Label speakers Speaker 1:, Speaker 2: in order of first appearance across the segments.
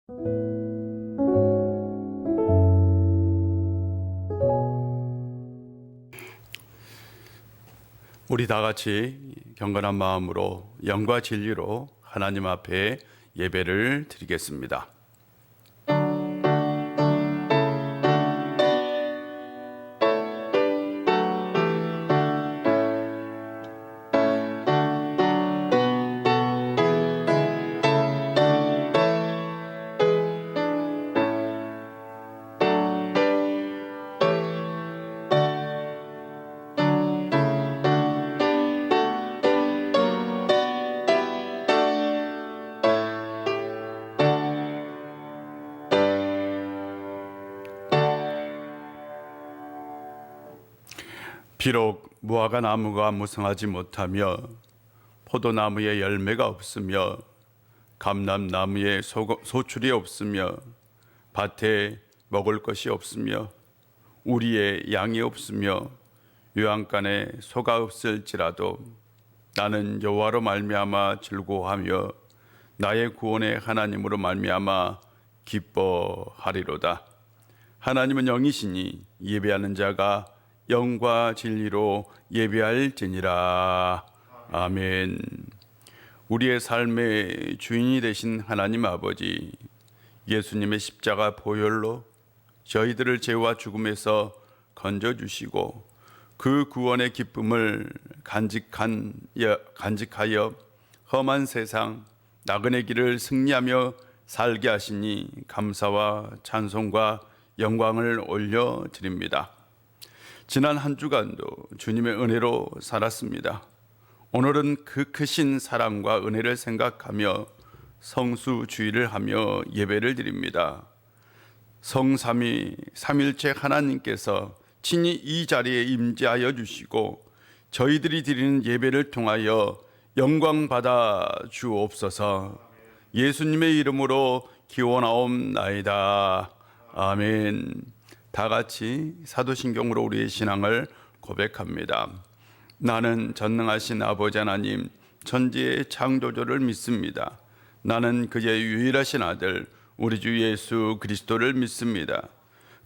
Speaker 1: 우리 다 같이 경건한 마음으로 영과 진리로 하나님 앞에 예배를 드리겠습니다. 비록 무화과 나무가 무성하지 못하며 포도나무에 열매가 없으며 감람나무에 소출이 없으며 밭에 먹을 것이 없으며 우리의 양이 없으며 요양간에 소가 없을지라도 나는 여호와로 말미암아 즐거워하며 나의 구원의 하나님으로 말미암아 기뻐하리로다. 하나님은 영이시니 예배하는 자가 영과 진리로 예배할지니라. 아멘. 우리의 삶의 주인이 되신 하나님 아버지, 예수님의 십자가 보혈로 저희들을 죄와 죽음에서 건져주시고 그 구원의 기쁨을 간직하여 험한 세상 나그네 길을 승리하며 살게 하시니 감사와 찬송과 영광을 올려드립니다. 지난 한 주간도 주님의 은혜로 살았습니다. 오늘은 그 크신 사랑과 은혜를 생각하며 성수주의를 하며 예배를 드립니다. 성삼위 삼일체 하나님께서 친히 이 자리에 임재하여 주시고 저희들이 드리는 예배를 통하여 영광 받아 주옵소서. 예수님의 이름으로 기원하옵나이다. 아멘. 다 같이 사도신경으로 우리의 신앙을 고백합니다. 나는 전능하신 아버지 하나님 천지의 창조주를 믿습니다. 나는 그의 유일하신 아들 우리 주 예수 그리스도를 믿습니다.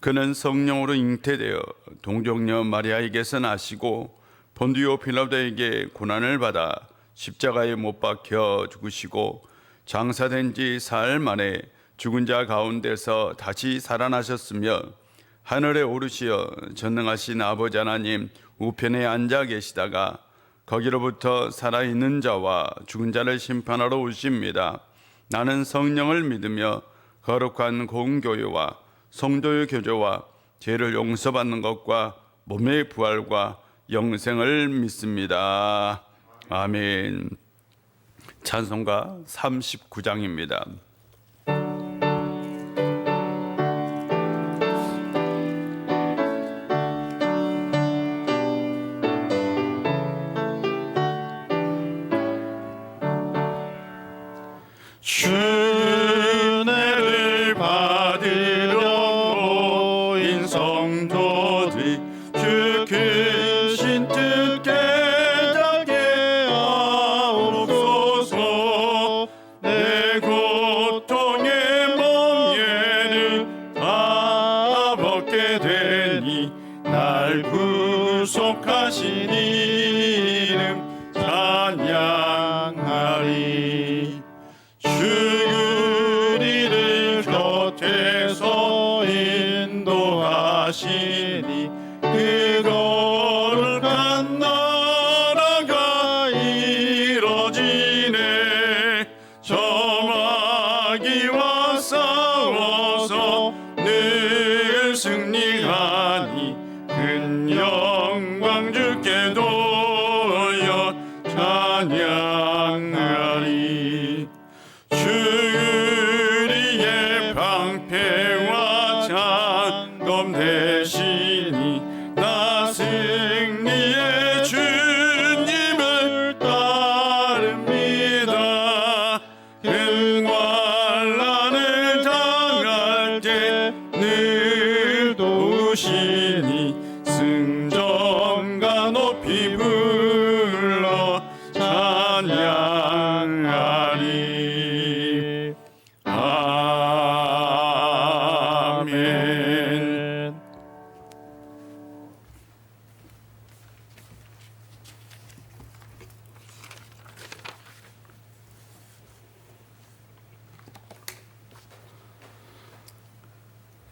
Speaker 1: 그는 성령으로 잉태되어 동정녀 마리아에게서 나시고 본디오 빌라도에게 고난을 받아 십자가에 못 박혀 죽으시고 장사된 지 사흘 만에 죽은 자 가운데서 다시 살아나셨으며 하늘에 오르시어 전능하신 아버지 하나님 우편에 앉아 계시다가 거기로부터 살아있는 자와 죽은 자를 심판하러 오십니다. 나는 성령을 믿으며 거룩한 공교회와 성도의 교제와 죄를 용서받는 것과 몸의 부활과 영생을 믿습니다. 아멘. 찬송가 39장입니다.
Speaker 2: 은혜를 받으려 모인 성도들 주 크신 뜻 깨닫게 하옵소서. 내 고통의 멍에를 다 벗게 되니 날 구속하신 이름 찬양하리. 우리를 곁에서 인도하시니 그 거룩한 나라가 이뤄지네. 저마귀와 싸워서 늘 승리하니 큰 영광 주께 돌려 찬양하리. 주리의 방패와 장검 되시니 나 승리의 주님을 따릅니다. 큰 환난을 당할 때 늘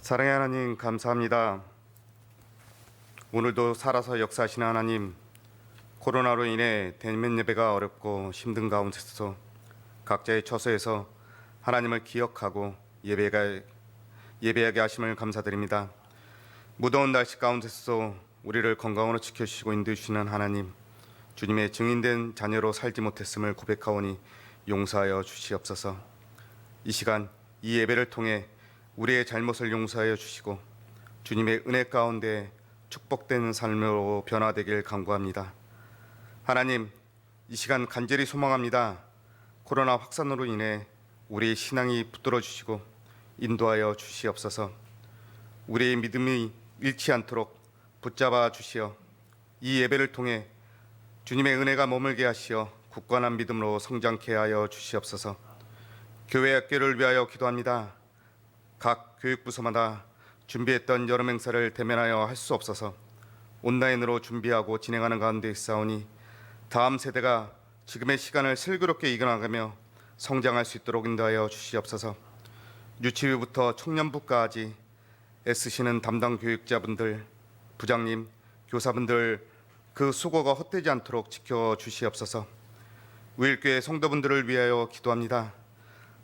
Speaker 3: 사랑의 하나님 감사합니다. 오늘도 살아서 역사하시는 하나님, 코로나로 인해 대면 예배가 어렵고 힘든 가운데서 각자의 처소에서 하나님을 기억하고 예배하게 하심을 감사드립니다. 무더운 날씨 가운데서 우리를 건강으로 지켜주시고 인도해주시는 하나님, 주님의 증인된 자녀로 살지 못했음을 고백하오니 용서하여 주시옵소서. 이 시간 이 예배를 통해 우리의 잘못을 용서하여 주시고 주님의 은혜 가운데 축복된 삶으로 변화되길 간구합니다. 하나님, 이 시간 간절히 소망합니다. 코로나 확산으로 인해 우리의 신앙이 붙들어 주시고 인도하여 주시옵소서. 우리의 믿음이 잃지 않도록 붙잡아 주시어 이 예배를 통해 주님의 은혜가 머물게 하시어 굳건한 믿음으로 성장케 하여 주시옵소서. 교회 학교를 위하여 기도합니다. 각 교육부서마다 준비했던 여름 행사를 대면하여 할 수 없어서 온라인으로 준비하고 진행하는 가운데 있사오니 다음 세대가 지금의 시간을 슬기롭게 이겨나가며 성장할 수 있도록 인도하여 주시옵소서. 유치부부터 청년부까지 애쓰시는 담당 교육자분들, 부장님, 교사분들 그 수고가 헛되지 않도록 지켜주시옵소서. 우일교회 성도분들을 위하여 기도합니다.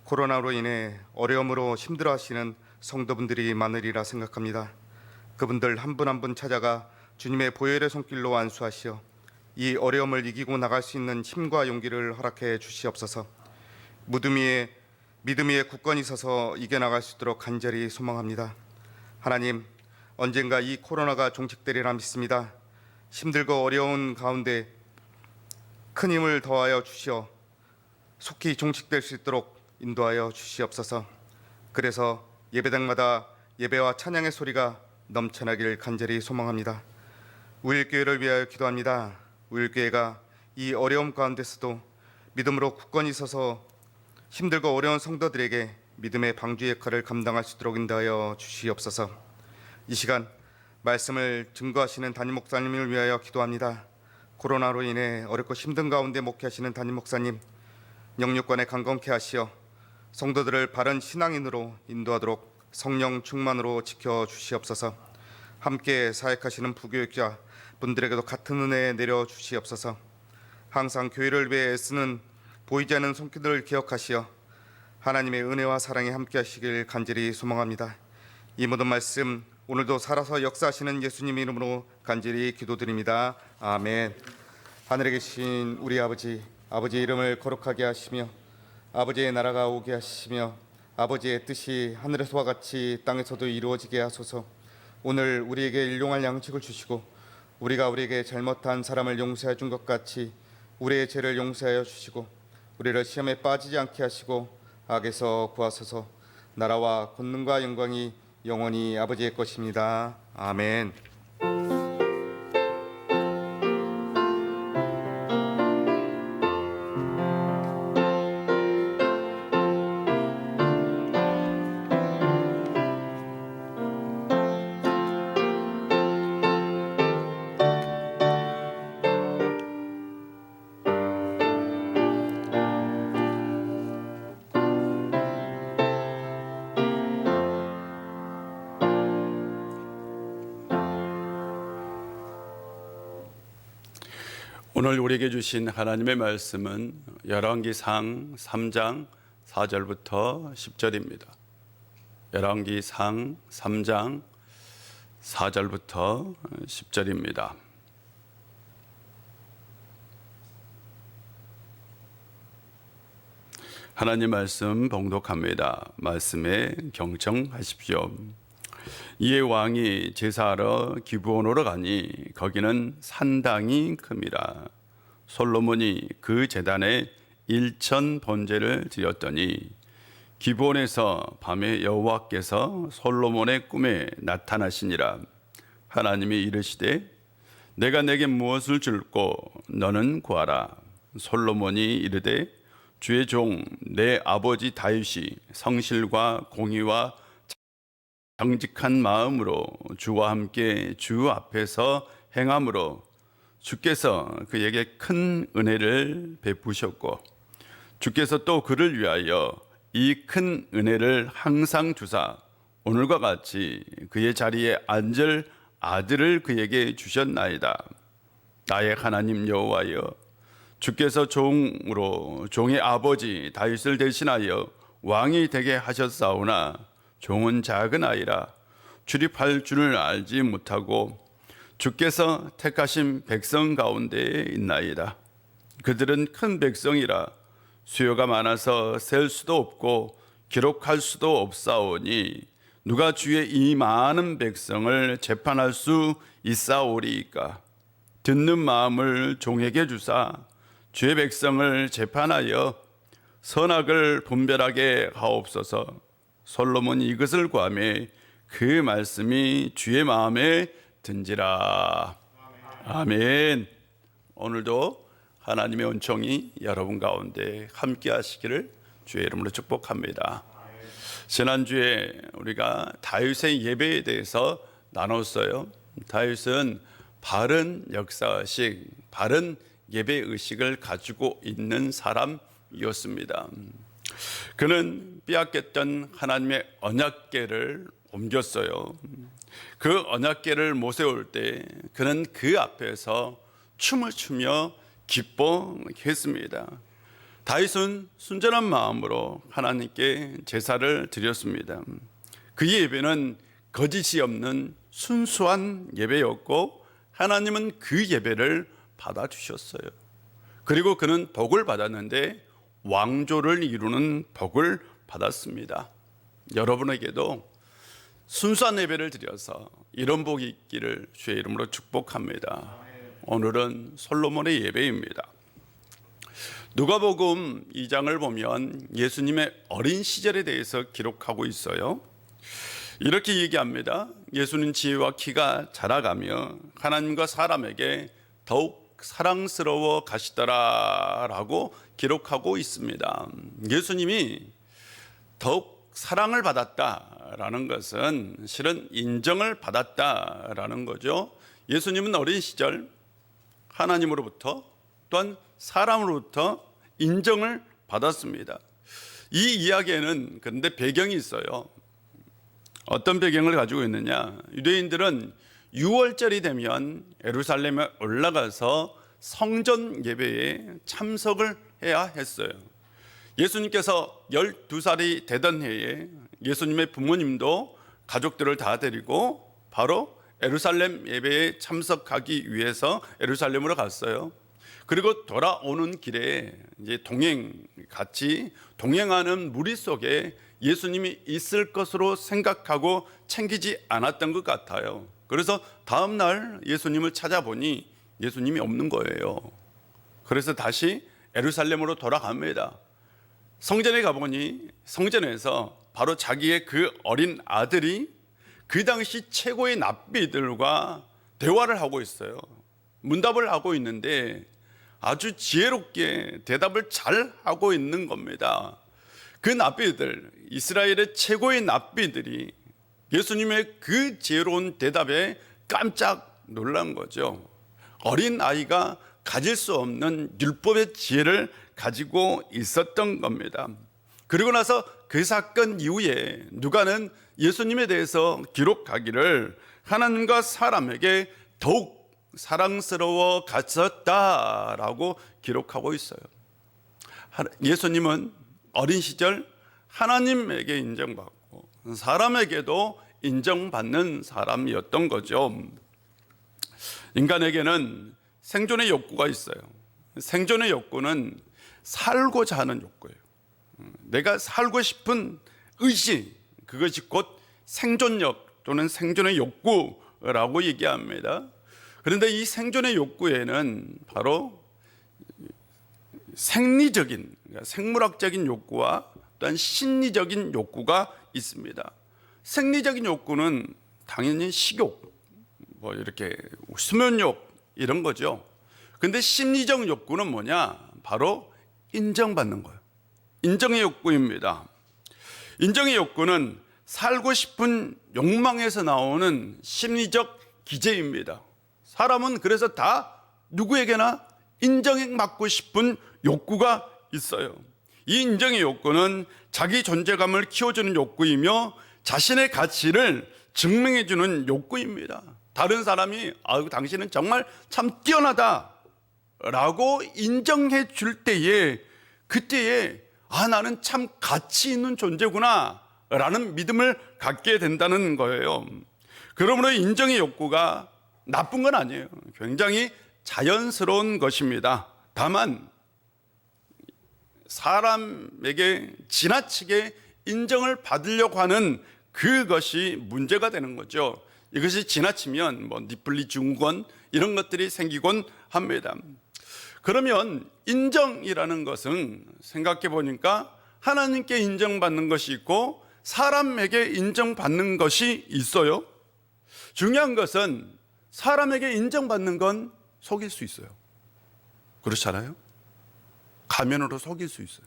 Speaker 3: 코로나로 인해 어려움으로 힘들어하시는 성도분들이 많으리라 생각합니다. 그분들 한 분 한 분 찾아가 주님의 보혈의 손길로 안수하시어 이 어려움을 이기고 나갈 수 있는 힘과 용기를 허락해 주시옵소서. 믿음 위에 굳건히 서서 이겨나갈 수 있도록 간절히 소망합니다. 하나님, 언젠가 이 코로나가 종식되리라 믿습니다. 힘들고 어려운 가운데 큰 힘을 더하여 주시어 속히 종식될 수 있도록 인도하여 주시옵소서. 그래서 예배당마다 예배와 찬양의 소리가 넘쳐나길 간절히 소망합니다. 우일교회를 위하여 기도합니다. 우일교회가 이 어려움 가운데서도 믿음으로 굳건히 서서 힘들고 어려운 성도들에게 믿음의 방주 역할을 감당할 수 있도록 인도하여 주시옵소서. 이 시간 말씀을 증거하시는 담임 목사님을 위하여 기도합니다. 코로나로 인해 어렵고 힘든 가운데 목회하시는 담임 목사님, 영육간에 강건케 하시어 성도들을 바른 신앙인으로 인도하도록 성령 충만으로 지켜주시옵소서. 함께 사역하시는 부교육자 분들에게도 같은 은혜 내려주시옵소서. 항상 교회를 위해 애쓰는 보이지 않는 손길을 기억하시어 하나님의 은혜와 사랑에 함께 하시길 간절히 소망합니다. 이 모든 말씀 오늘도 살아서 역사하시는 예수님 이름으로 간절히 기도드립니다. 아멘. 하늘에 계신 우리 아버지, 아버지의 이름을 거룩하게 하시며 아버지의 나라가 오게 하시며 아버지의 뜻이 하늘에서와 같이 땅에서도 이루어지게 하소서. 오늘 우리에게 일용할 양식을 주시고 우리가 우리에게 잘못한 사람을 용서해 준 것 같이 우리의 죄를 용서하여 주시고 우리를 시험에 빠지지 않게 하시고 악에서 구하소서. 나라와 권능과 영광이 영원히 아버지의 것입니다. 아멘.
Speaker 1: 오늘 우리에게 주신 하나님의 말씀은 열왕기상 3장 4절부터 10절입니다. 열왕기상 3장 4절부터 10절입니다. 하나님 말씀 봉독합니다. 말씀에 경청하십시오. 이에 왕이 제사하러 기브온으로 가니 거기는 산당이 큽니다. 솔로몬이 그 제단에 1천 번제를 드렸더니 기브온에서 밤에 여호와께서 솔로몬의 꿈에 나타나시니라. 하나님이 이르시되 내가 내게 무엇을 줄꼬 너는 구하라. 솔로몬이 이르되 주의 종 내 아버지 다윗이 성실과 공의와 정직한 마음으로 주와 함께 주 앞에서 행함으로 주께서 그에게 큰 은혜를 베푸셨고 주께서 또 그를 위하여 이 큰 은혜를 항상 주사 오늘과 같이 그의 자리에 앉을 아들을 그에게 주셨나이다. 나의 하나님 여호와여, 주께서 종으로 종의 아버지 다윗을 대신하여 왕이 되게 하셨사오나 종은 작은 아이라 출입할 줄을 알지 못하고 주께서 택하신 백성 가운데에 있나이다. 그들은 큰 백성이라 수요가 많아서 셀 수도 없고 기록할 수도 없사오니 누가 주의 이 많은 백성을 재판할 수 있사오리이까. 듣는 마음을 종에게 주사 주의 백성을 재판하여 선악을 분별하게 하옵소서. 솔로몬이 이것을 구하매 그 말씀이 주의 마음에 든지라. 아멘. 오늘도 하나님의 은총이 여러분 가운데 함께 하시기를 주의 이름으로 축복합니다. 지난주에 우리가 다윗의 예배에 대해서 나눴어요. 다윗은 바른 역사의식, 바른 예배의식을 가지고 있는 사람이었습니다. 그는 빼앗겼던 하나님의 언약궤를 옮겼어요. 그 언약궤를 모세올 때 그는 그 앞에서 춤을 추며 기뻐했습니다. 다윗은 순전한 마음으로 하나님께 제사를 드렸습니다. 그의 예배는 거짓이 없는 순수한 예배였고 하나님은 그 예배를 받아주셨어요. 그리고 그는 복을 받았는데 왕조를 이루는 복을 받았습니다. 여러분에게도 순수한 예배를 드려서 이런 복이 있기를 주의 이름으로 축복합니다. 오늘은 솔로몬의 예배입니다. 누가복음 2장을 보면 예수님의 어린 시절에 대해서 기록하고 있어요. 이렇게 얘기합니다. 예수는 지혜와 키가 자라가며 하나님과 사람에게 더욱 사랑스러워 가시더라라고 기록하고 있습니다. 예수님이 더욱 사랑을 받았다라는 것은 실은 인정을 받았다라는 거죠. 예수님은 어린 시절 하나님으로부터 또한 사람으로부터 인정을 받았습니다. 이 이야기에는 그런데 배경이 있어요. 어떤 배경을 가지고 있느냐? 유대인들은 6월절이 되면 예루살렘에 올라가서 성전 예배에 참석을 해야 했어요. 예수님께서 12살이 되던 해에 예수님의 부모님도 가족들을 다 데리고 바로 예루살렘 예배에 참석하기 위해서 예루살렘으로 갔어요. 그리고 돌아오는 길에 이제 같이 동행하는 무리 속에 예수님이 있을 것으로 생각하고 챙기지 않았던 것 같아요. 그래서 다음 날 예수님을 찾아보니 예수님이 없는 거예요. 그래서 다시 예루살렘으로 돌아갑니다. 성전에 가보니 성전에서 바로 자기의 그 어린 아들이 그 당시 최고의 납비들과 대화를 하고 있어요. 문답을 하고 있는데 아주 지혜롭게 대답을 잘 하고 있는 겁니다. 그 납비들, 이스라엘의 최고의 납비들이 예수님의 그 지혜로운 대답에 깜짝 놀란 거죠. 어린 아이가 가질 수 없는 율법의 지혜를 가지고 있었던 겁니다. 그리고 나서 그 사건 이후에 누가는 예수님에 대해서 기록하기를 하나님과 사람에게 더욱 사랑스러워 가셨다라고 기록하고 있어요. 예수님은 어린 시절 하나님에게 인정받고 사람에게도 인정받는 사람이었던 거죠. 인간에게는 생존의 욕구가 있어요. 생존의 욕구는 살고자 하는 욕구예요. 내가 살고 싶은 의지, 그것이 곧 생존력 또는 생존의 욕구라고 얘기합니다. 그런데 이 생존의 욕구에는 바로 생리적인, 생물학적인 욕구와 또한 심리적인 욕구가 있습니다. 생리적인 욕구는 당연히 식욕, 뭐 이렇게 수면욕 이런 거죠. 근데 심리적 욕구는 뭐냐? 바로 인정받는 거예요. 인정의 욕구입니다. 인정의 욕구는 살고 싶은 욕망에서 나오는 심리적 기제입니다. 사람은 그래서 다 누구에게나 인정받고 싶은 욕구가 있어요. 이 인정의 욕구는 자기 존재감을 키워주는 욕구이며 자신의 가치를 증명해주는 욕구입니다. 다른 사람이 아유 당신은 정말 참 뛰어나다라고 인정해 줄 때에 그때에 아 나는 참 가치 있는 존재구나 라는 믿음을 갖게 된다는 거예요. 그러므로 인정의 욕구가 나쁜 건 아니에요. 굉장히 자연스러운 것입니다. 다만 사람에게 지나치게 인정을 받으려고 하는 그것이 문제가 되는 거죠. 이것이 지나치면 뭐 니플리 증후군 이런 것들이 생기곤 합니다. 그러면 인정이라는 것은 생각해 보니까 하나님께 인정받는 것이 있고 사람에게 인정받는 것이 있어요. 중요한 것은 사람에게 인정받는 건 속일 수 있어요. 그렇잖아요? 가면으로 속일 수 있어요.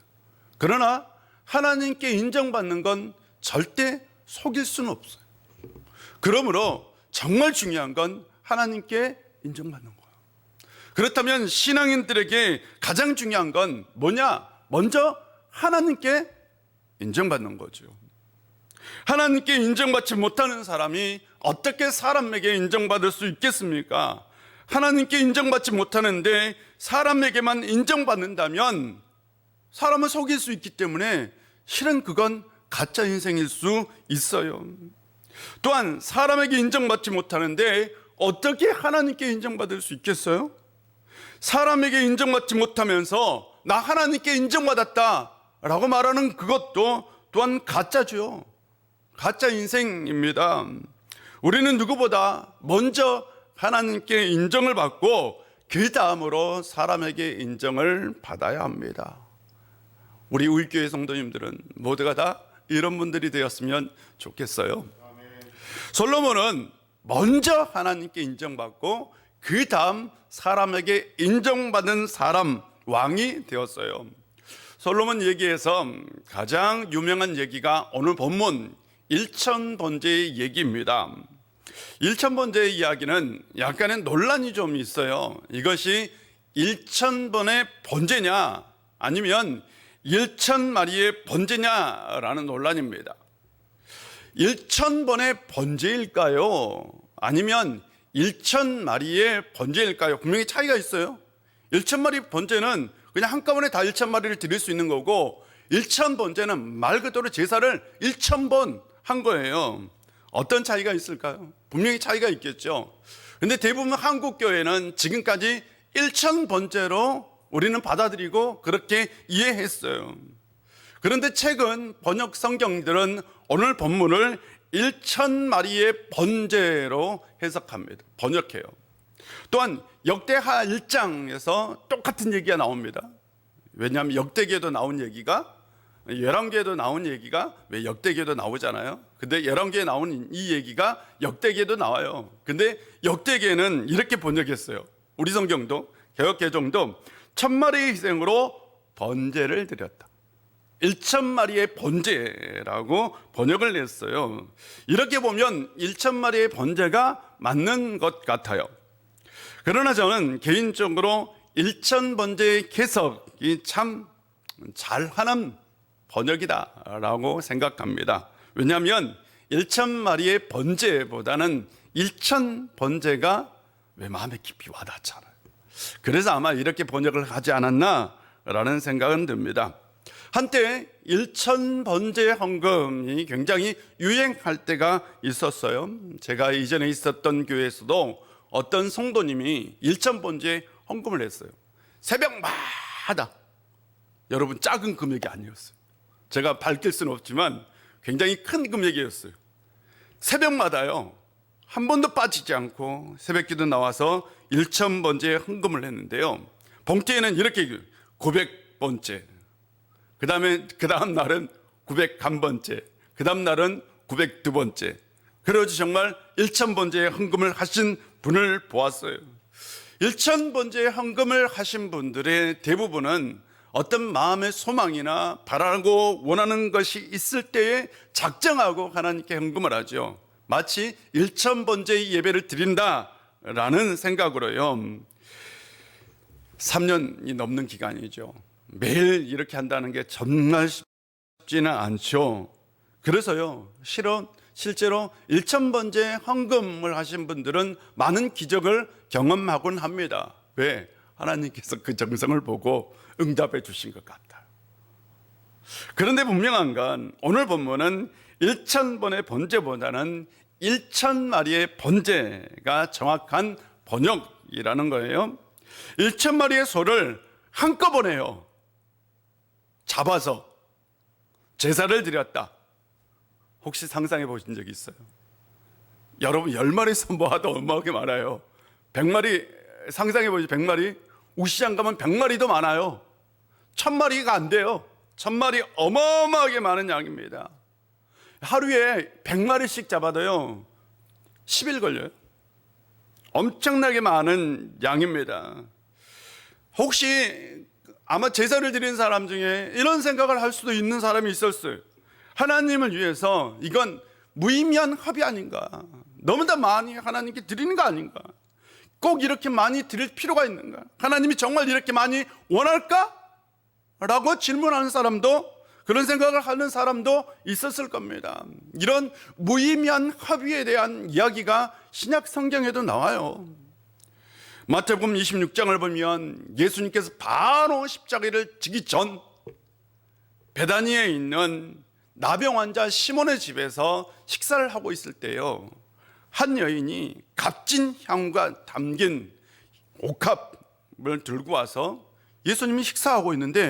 Speaker 1: 그러나 하나님께 인정받는 건 절대 속일 수는 없어요. 그러므로 정말 중요한 건 하나님께 인정받는 거예요. 그렇다면 신앙인들에게 가장 중요한 건 뭐냐? 먼저 하나님께 인정받는 거죠. 하나님께 인정받지 못하는 사람이 어떻게 사람에게 인정받을 수 있겠습니까? 하나님께 인정받지 못하는데 사람에게만 인정받는다면 사람을 속일 수 있기 때문에 실은 그건 가짜 인생일 수 있어요. 또한 사람에게 인정받지 못하는데 어떻게 하나님께 인정받을 수 있겠어요? 사람에게 인정받지 못하면서 나 하나님께 인정받았다 라고 말하는 그것도 또한 가짜죠. 가짜 인생입니다. 우리는 누구보다 먼저 하나님께 인정을 받고 그 다음으로 사람에게 인정을 받아야 합니다. 우리 우리교회 성도님들은 모두가 다 이런 분들이 되었으면 좋겠어요. 솔로몬은 먼저 하나님께 인정받고 그 다음 사람에게 인정받은 사람 왕이 되었어요. 솔로몬 얘기에서 가장 유명한 얘기가 오늘 본문 1000번제의 얘기입니다. 1000번제의 이야기는 약간의 논란이 좀 있어요. 이것이 1000번의 번제냐 아니면 1000마리의 번제냐라는 논란입니다. 1000번의 번제일까요? 아니면 1000마리의 번제일까요? 분명히 차이가 있어요. 1000마리 번제는 그냥 한꺼번에 다 1000마리를 드릴 수 있는 거고 1000번제는 말 그대로 제사를 1000번 한 거예요. 어떤 차이가 있을까요? 분명히 차이가 있겠죠. 근데 대부분 한국 교회는 지금까지 1000번제로 우리는 받아들이고 그렇게 이해했어요. 그런데 최근 번역 성경들은 오늘 본문을 1000마리의 번제로 해석합니다. 번역해요. 또한 역대하 1장에서 똑같은 얘기가 나옵니다. 왜냐하면 역대기에도 나온 얘기가 열왕기에도 나온 얘기가 왜 역대기에도 나오잖아요. 근데 열왕기에 나온 이 얘기가 역대기에도 나와요. 근데 역대기에는 이렇게 번역했어요. 우리 성경도 개역개정도 1000마리의 희생으로 번제를 드렸다. 1000마리의 번제라고 번역을 냈어요. 이렇게 보면 1000마리의 번제가 맞는 것 같아요. 그러나 저는 개인적으로 1000번제의 개석이 참 잘하는 번역이다라고 생각합니다. 왜냐하면 1000마리의 번제보다는 1000번제가 왜 마음에 깊이 와닿잖아요. 그래서 아마 이렇게 번역을 하지 않았나라는 생각은 듭니다. 한때 1000번제 헌금이 굉장히 유행할 때가 있었어요. 제가 이전에 있었던 교회에서도 어떤 성도님이 1000번제 헌금을 했어요. 새벽마다. 여러분 작은 금액이 아니었어요. 제가 밝힐 수는 없지만 굉장히 큰 금액이었어요. 새벽마다요. 한 번도 빠지지 않고 새벽기도 나와서 1000번제 헌금을 했는데요. 봉투에는 이렇게 900번째, 그 다음 날은 901번째, 그 다음 날은 902번째. 그래서 정말 1000번제 헌금을 하신 분을 보았어요. 1000번제 헌금을 하신 분들의 대부분은 어떤 마음의 소망이나 바라고 원하는 것이 있을 때에 작정하고 하나님께 헌금을 하죠. 마치 1000번제의 예배를 드린다라는 생각으로요. 3년이 넘는 기간이죠. 매일 이렇게 한다는 게 정말 쉽지는 않죠. 그래서요, 실제로 1,000번째 헌금을 하신 분들은 많은 기적을 경험하곤 합니다. 왜? 하나님께서 그 정성을 보고 응답해 주신 것 같아요. 그런데 분명한 건 오늘 본문은 1,000번의 번제보다는 1,000마리의 번제가 정확한 번역이라는 거예요. 1,000마리의 소를 한꺼번에요, 잡아서 제사를 드렸다. 혹시 상상해 보신 적이 있어요? 여러분 10마리에서 모아도 어마어마하게 많아요. 100마리 상상해 보시죠. 100마리 우시장 가면 100마리도 많아요. 1000마리가 안 돼요. 1000마리 어마어마하게 많은 양입니다. 하루에 100마리씩 잡아도요 10일 걸려요. 엄청나게 많은 양입니다. 혹시 아마 제사를 드린 사람 중에 이런 생각을 할 수도 있는 사람이 있었어요. 하나님을 위해서 이건 무의미한 합의 아닌가, 너무나 많이 하나님께 드리는 거 아닌가, 꼭 이렇게 많이 드릴 필요가 있는가, 하나님이 정말 이렇게 많이 원할까? 라고 질문하는 사람도, 그런 생각을 하는 사람도 있었을 겁니다. 이런 무의미한 합의에 대한 이야기가 신약 성경에도 나와요. 마태복음 26장을 보면 예수님께서 바로 십자가를 지기 전 베다니에 있는 나병 환자 시몬의 집에서 식사를 하고 있을 때요, 한 여인이 값진 향과 담긴 옥합을 들고 와서 예수님이 식사하고 있는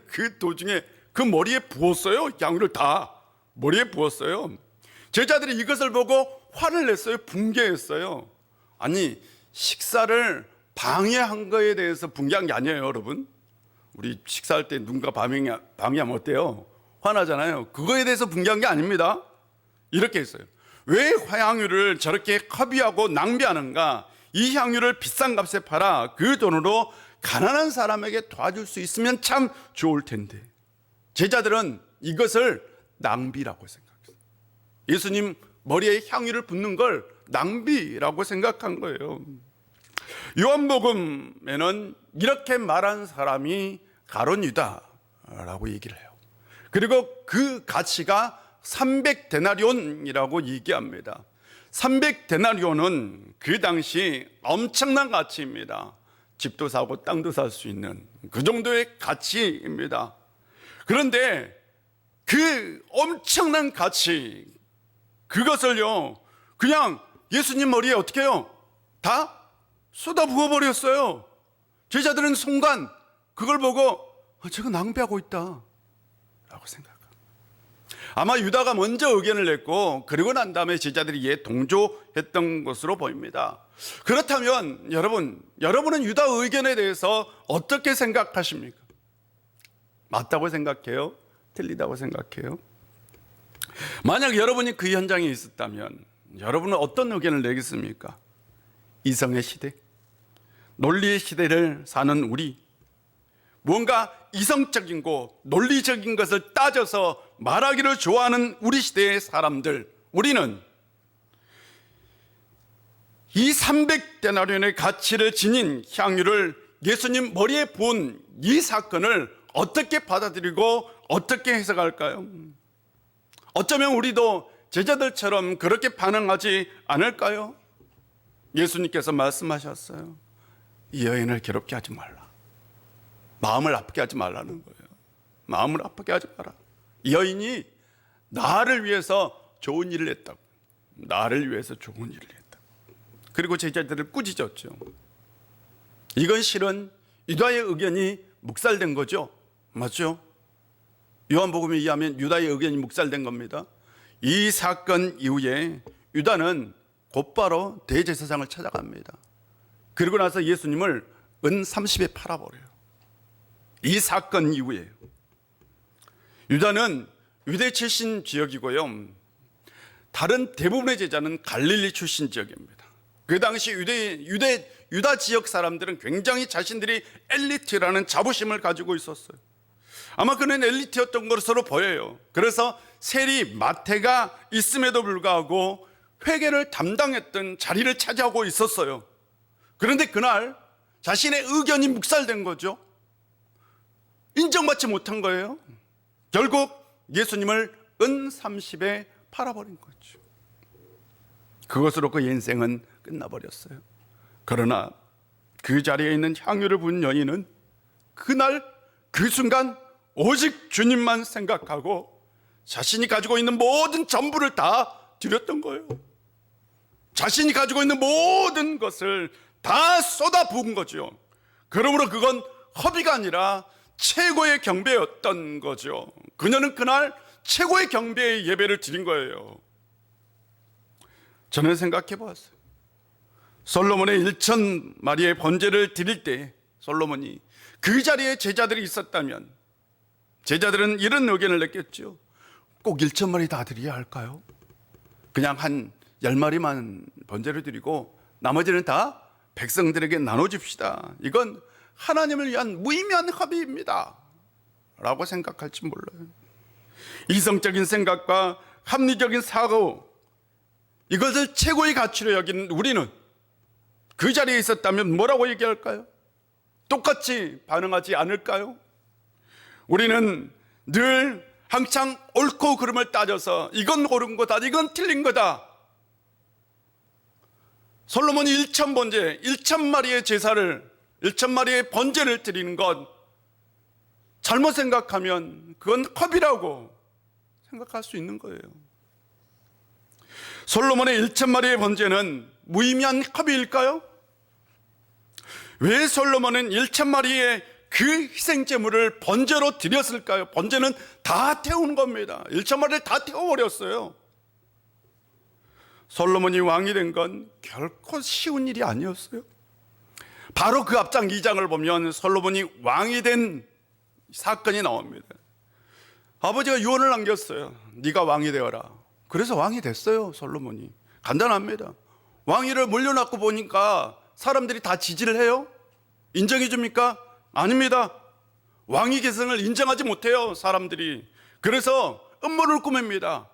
Speaker 1: 그 도중에 그 머리에 부었어요. 향유를 다 머리에 부었어요. 제자들이 이것을 보고 화를 냈어요. 분개했어요. 아니, 식사를 방해한 거에 대해서 분개한 게 아니에요, 여러분. 우리 식사할 때 누군가 방해하면 어때요? 화나잖아요. 그거에 대해서 분개한 게 아닙니다. 이렇게 했어요. 왜 향유를 저렇게 허비하고 낭비하는가? 이 향유를 비싼 값에 팔아 그 돈으로 가난한 사람에게 도와줄 수 있으면 참 좋을 텐데. 제자들은 이것을 낭비라고 생각했어요. 예수님 머리에 향유를 붓는 걸 낭비라고 생각한 거예요. 요한복음에는 이렇게 말한 사람이 가룟 유다라고 얘기를 해요. 그리고 그 가치가 300데나리온이라고 얘기합니다. 300데나리온은 그 당시 엄청난 가치입니다. 집도 사고 땅도 살 수 있는 그 정도의 가치입니다. 그런데 그 엄청난 가치, 그것을요 그냥 예수님 머리에 어떻게 해요? 다 쏟아 부어버렸어요. 제자들은 순간 그걸 보고 제가 낭비하고 있다 라고 생각합니다. 아마 유다가 먼저 의견을 냈고 그리고 난 다음에 제자들이 이에 동조했던 것으로 보입니다. 그렇다면 여러분은 유다 의견에 대해서 어떻게 생각하십니까? 맞다고 생각해요? 틀리다고 생각해요? 만약 여러분이 그 현장에 있었다면 여러분은 어떤 의견을 내겠습니까? 이성의 시대, 논리의 시대를 사는 우리, 뭔가 이성적인 거, 논리적인 것을 따져서 말하기를 좋아하는 우리 시대의 사람들, 우리는 이 300데나리온의 가치를 지닌 향유를 예수님 머리에 부은 이 사건을 어떻게 받아들이고 어떻게 해석할까요? 어쩌면 우리도 제자들처럼 그렇게 반응하지 않을까요? 예수님께서 말씀하셨어요. 이 여인을 괴롭게 하지 말라. 마음을 아프게 하지 말라는 거예요. 마음을 아프게 하지 마라. 이 여인이 나를 위해서 좋은 일을 했다고. 나를 위해서 좋은 일을 했다. 그리고 제자들을 꾸짖었죠. 이건 실은 유다의 의견이 묵살된 거죠. 맞죠? 요한복음에 의하면 유다의 의견이 묵살된 겁니다. 이 사건 이후에 유다는 곧바로 대제사장을 찾아갑니다. 그리고 나서 예수님을 은 30에 팔아버려요. 이 사건 이후에 유다는 유대 출신 지역이고요, 다른 대부분의 제자는 갈릴리 출신 지역입니다. 그 당시 유다 지역 사람들은 굉장히 자신들이 엘리트라는 자부심을 가지고 있었어요. 아마 그는 엘리트였던 것으로 보여요. 그래서 세리 마태가 있음에도 불구하고 회계를 담당했던 자리를 차지하고 있었어요. 그런데 그날 자신의 의견이 묵살된 거죠. 인정받지 못한 거예요. 결국 예수님을 은 30에 팔아버린 거죠. 그것으로 그의 인생은 끝나버렸어요. 그러나 그 자리에 있는 향유를 부은 여인은 그날 그 순간 오직 주님만 생각하고 자신이 가지고 있는 모든 전부를 다 드렸던 거예요. 자신이 가지고 있는 모든 것을 다 쏟아 부은 거죠. 그러므로 그건 허비가 아니라 최고의 경배였던 거죠. 그녀는 그날 최고의 경배의 예배를 드린 거예요. 저는 생각해 보았어요. 솔로몬의 1,000마리의 번제를 드릴 때 솔로몬이 그 자리에 제자들이 있었다면 제자들은 이런 의견을 냈겠죠. 꼭 1,000마리 다 드려야 할까요? 그냥 한 10마리만 번제를 드리고 나머지는 다 백성들에게 나눠줍시다. 이건 하나님을 위한 무의미한 합의입니다 라고 생각할지 몰라요. 이성적인 생각과 합리적인 사고, 이것을 최고의 가치로 여기는 우리는 그 자리에 있었다면 뭐라고 얘기할까요? 똑같이 반응하지 않을까요? 우리는 늘 항상 옳고 그름을 따져서 이건 옳은 거다, 이건 틀린 거다. 솔로몬이 1,000번제, 1,000마리의 제사를, 1,000마리의 번제를 드리는 것 잘못 생각하면 그건 컵이라고 생각할 수 있는 거예요. 솔로몬의 1,000마리의 번제는 무의미한 컵일까요? 왜 솔로몬은 1,000마리의 그 희생제물을 번제로 드렸을까요? 번제는 다 태우는 겁니다. 1,000마리를 다 태워버렸어요. 솔로몬이 왕이 된 건 결코 쉬운 일이 아니었어요. 바로 그 앞장 2장을 보면 솔로몬이 왕이 된 사건이 나옵니다. 아버지가 유언을 남겼어요. 네가 왕이 되어라. 그래서 왕이 됐어요. 솔로몬이. 간단합니다. 왕위를 물려놓고 보니까 사람들이 다 지지를 해요? 인정해 줍니까? 아닙니다. 왕위 계승을 인정하지 못해요, 사람들이. 그래서 음모를 꾸밉니다.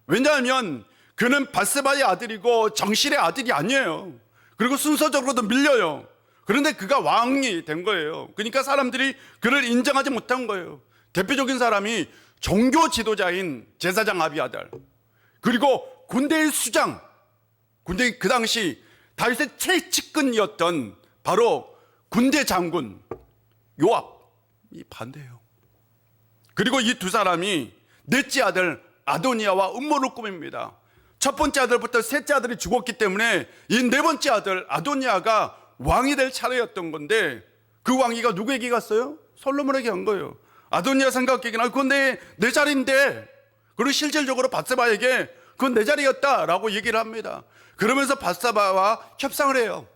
Speaker 1: 왜냐하면 그는 밧세바의 아들이고 정실의 아들이 아니에요. 그리고 순서적으로도 밀려요. 그런데 그가 왕이 된 거예요. 그러니까 사람들이 그를 인정하지 못한 거예요. 대표적인 사람이 종교 지도자인 제사장 아비아달, 그리고 군대의 수장, 군대 그 당시 다윗의 최측근이었던 바로 군대 장군 요압이 반대해요. 그리고 이 두 사람이 넷째 아들 아도니아와 음모를 꾸밉니다. 첫 번째 아들부터 셋째 아들이 죽었기 때문에 이 네 번째 아들 아도니아가 왕이 될 차례였던 건데, 그 왕위가 누구에게 갔어요? 솔로몬에게 간 거예요. 아도니아 생각하기에는 그건 내 자리인데, 그리고 실질적으로 밧세바에게 그건 내 자리였다라고 얘기를 합니다. 그러면서 밧세바와 협상을 해요.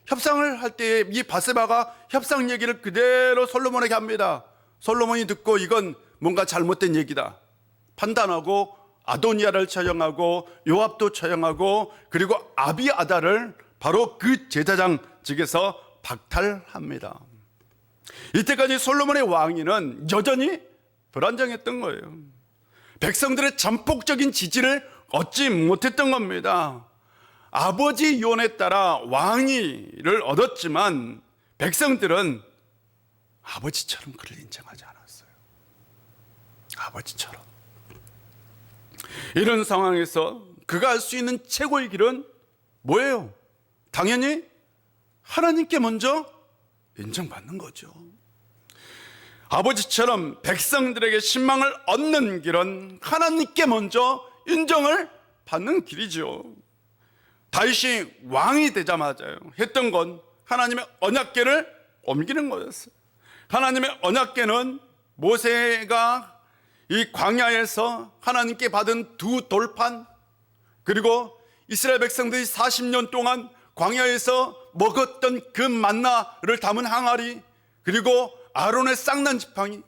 Speaker 1: 협상을 할 때 이 밧세바가 협상 얘기를 그대로 솔로몬에게 합니다. 솔로몬이 듣고 이건 뭔가 잘못된 얘기다 판단하고 아도니아를 처형하고 요압도 처형하고 그리고 아비아달을 바로 그 제사장직에서 박탈합니다. 이때까지 솔로몬의 왕위는 여전히 불안정했던 거예요. 백성들의 전폭적인 지지를 얻지 못했던 겁니다. 아버지 유언에 따라 왕위를 얻었지만 백성들은 아버지처럼 그를 인정하지 않았어요. 아버지처럼. 이런 상황에서 그가 할 수 있는 최고의 길은 뭐예요? 당연히 하나님께 먼저 인정받는 거죠. 아버지처럼 백성들에게 신망을 얻는 길은 하나님께 먼저 인정을 받는 길이죠. 다윗이 왕이 되자마자 했던 건 하나님의 언약궤를 옮기는 거였어요. 하나님의 언약궤는 모세가 이 광야에서 하나님께 받은 두 돌판, 그리고 이스라엘 백성들이 40년 동안 광야에서 먹었던 그 만나를 담은 항아리, 그리고 아론의 쌍난 지팡이,